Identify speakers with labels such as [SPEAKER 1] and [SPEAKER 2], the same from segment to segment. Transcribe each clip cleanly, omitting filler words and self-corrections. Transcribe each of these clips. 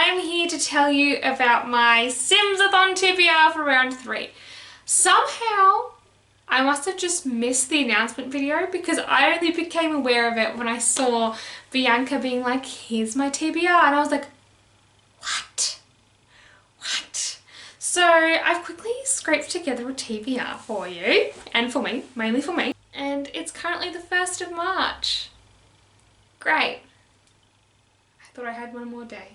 [SPEAKER 1] I'm here to tell you about my Sims-A-Thon TBR for round 3. Somehow, I must have just missed the announcement video because I only became aware of it when I saw Bianca being like, here's my TBR, and I was like, what? What? So I've quickly scraped together a TBR for you, and for me, mainly for me, and it's currently the 1st of March. Great. I thought I had one more day.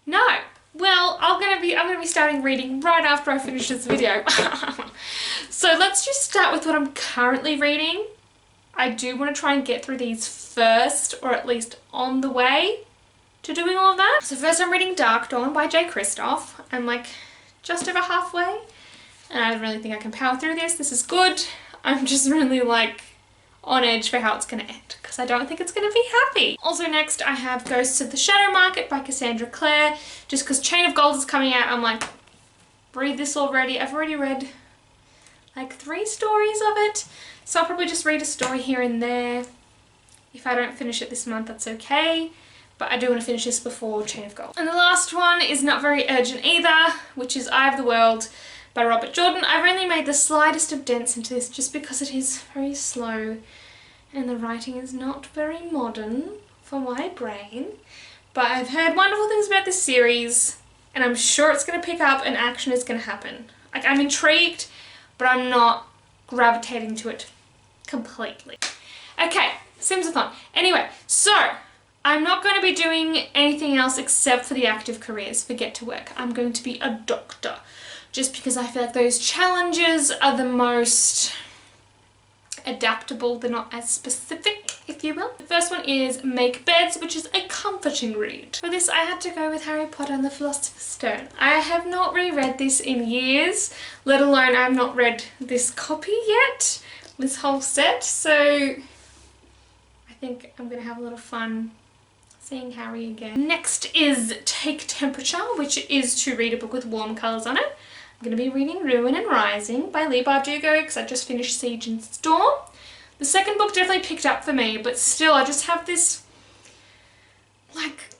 [SPEAKER 1] No. Well, I'm gonna be starting reading right after I finish this video. So let's just start with what I'm currently reading. I do want to try and get through these first, or at least on the way to doing all of that. So first I'm reading Dark Dawn by J. Kristoff. I'm like just over halfway, and I don't really think I can power through this. This is good. I'm just really like on edge for how it's going to end because I don't think it's going to be happy. Also next I have Ghosts of the Shadow Market by Cassandra Clare. Just because Chain of Gold is coming out, I'm like, read this already. I've already read like 3 stories of it, so I'll probably just read a story here and there. If I don't finish it this month, that's okay, but I do want to finish this before Chain of Gold. And the last one is not very urgent either, which is Eye of the World by Robert Jordan. I've only made the slightest of dents into this just because it is very slow and the writing is not very modern for my brain. But I've heard wonderful things about this series and I'm sure it's going to pick up and action is going to happen. Like, I'm intrigued, but I'm not gravitating to it completely. Okay, Sims-A-Thon. Anyway, so I'm not going to be doing anything else except for the active careers for Get to Work. I'm going to be a doctor, just because I feel like those challenges are the most adaptable. They're not as specific, if you will. The first one is Make Beds, which is a comforting read. For this I had to go with Harry Potter and the Philosopher's Stone. I have not reread this in years, let alone I have not read this copy yet, this whole set, so I think I'm going to have a lot of fun seeing Harry again. Next is Take Temperature, which is to read a book with warm colours on it. I'm going to be reading Ruin and Rising by Leigh Bardugo because I just finished Siege and Storm. The second book definitely picked up for me, but still I just have this like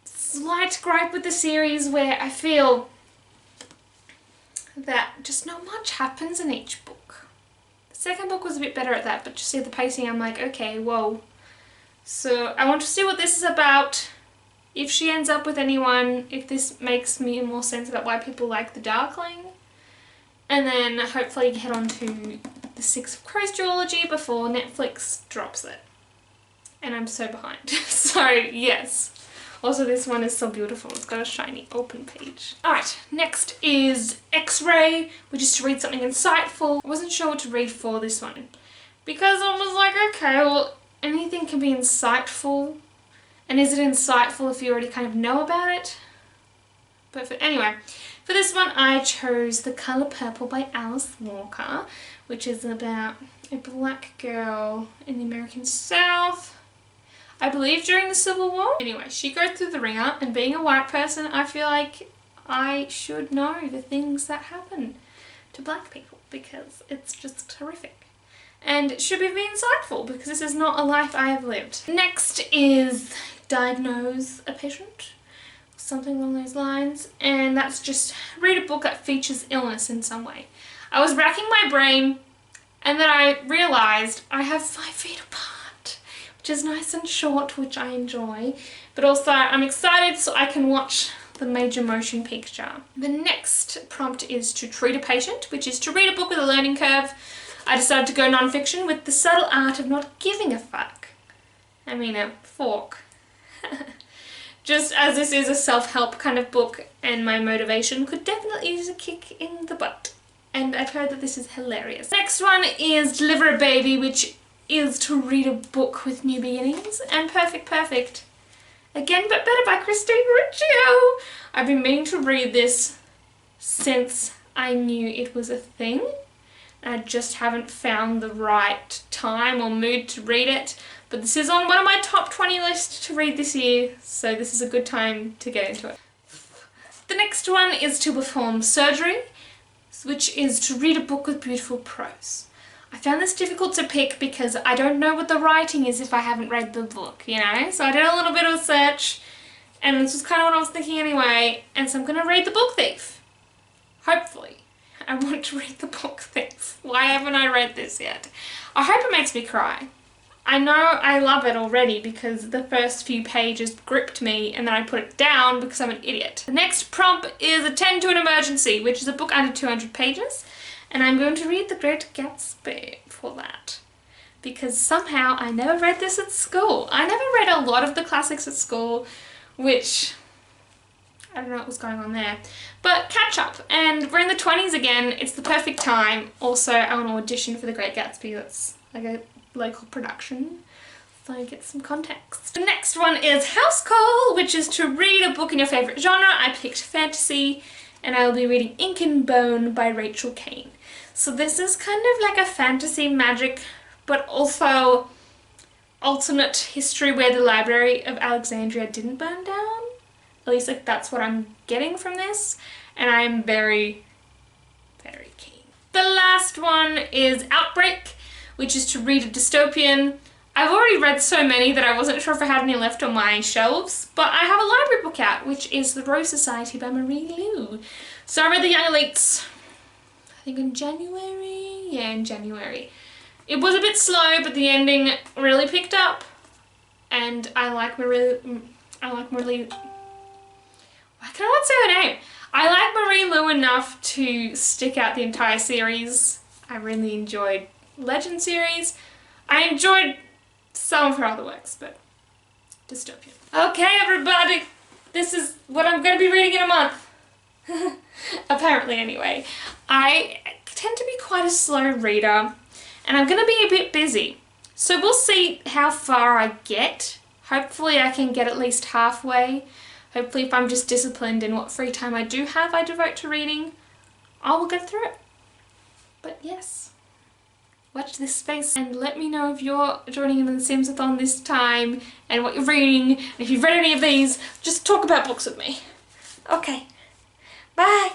[SPEAKER 1] slight gripe with the series where I feel that just not much happens in each book. The second book was a bit better at that, but just see the pacing, I'm like, okay, whoa. So I want to see what this is about, if she ends up with anyone, if this makes me more sense about why people like the Darkling, and then hopefully head on to the Six of Crows duology before Netflix drops it. And I'm so behind. So yes. Also this one is so beautiful, it's got a shiny open page. Alright, next is X-Ray, which is to read something insightful. I wasn't sure what to read for this one, because I was like, okay, well, anything can be insightful. And is it insightful if you already kind of know about it? But anyway, for this one I chose The Colour Purple by Alice Walker, which is about a black girl in the American South, I believe during the Civil War. Anyway, she goes through the ringer, and being a white person, I feel like I should know the things that happen to black people because it's just horrific. And it should be insightful because this is not a life I have lived. Next is Diagnose a Patient, something along those lines, and that's just read a book that features illness in some way. I was racking my brain and then I realised I have 5 feet apart, which is nice and short, which I enjoy, but also I'm excited so I can watch the major motion picture. The next prompt is to treat a patient, which is to read a book with a learning curve. I decided to go non-fiction with The Subtle Art of Not Giving a Fuck. I mean a fork. Just as this is a self-help kind of book and my motivation could definitely use a kick in the butt. And I've heard that this is hilarious. Next one is Deliver a Baby, which is to read a book with new beginnings. And Perfect. Again, but better, by Christine Riccio. I've been meaning to read this since I knew it was a thing. I just haven't found the right time or mood to read it, but this is on one of my top 20 lists to read this year, so this is a good time to get into it. The next one is To Perform Surgery, which is to read a book with beautiful prose. I found this difficult to pick because I don't know what the writing is if I haven't read the book, you know? So I did a little bit of search And this was kind of what I was thinking anyway, and so I'm going to read The Book Thief. Hopefully. I want to read The Book Thief. Why haven't I read this yet? I hope it makes me cry. I know I love it already because the first few pages gripped me and then I put it down because I'm an idiot. The next prompt is Attend to an Emergency, which is a book under 200 pages. And I'm going to read The Great Gatsby for that. Because somehow I never read this at school. I never read a lot of the classics at school, which I don't know what was going on there. But catch up. And we're in the 20s again. It's the perfect time. Also, I want to audition for The Great Gatsby. That's like a local production. So I get some context. The next one is House Call, which is to read a book in your favourite genre. I picked fantasy, and I will be reading Ink and Bone by Rachel Kane. So this is kind of like a fantasy magic, but also alternate history where the Library of Alexandria didn't burn down. At least like that's what I'm getting from this, and I'm very, very keen. The last one is Outbreak, which is to read a dystopian. I've already read so many that I wasn't sure if I had any left on my shelves, but I have a library book out, which is The Rose Society by Marie Lu. So I read The Young Elites, I think in January? Yeah, in January. It was a bit slow, but the ending really picked up, and I like Marie, why can I not say her name? I like Marie Lu enough to stick out the entire series. I really enjoyed Legend series. I enjoyed some of her other works, but dystopian. Okay, everybody, this is what I'm going to be reading in a month. Apparently, anyway. I tend to be quite a slow reader, and I'm going to be a bit busy. So we'll see how far I get. Hopefully I can get at least halfway. Hopefully if I'm just disciplined in what free time I do have I devote to reading, I will get through it. But yes, watch this space and let me know if you're joining in the Sims-A-Thon this time and what you're reading. And if you've read any of these, just talk about books with me. Okay, bye!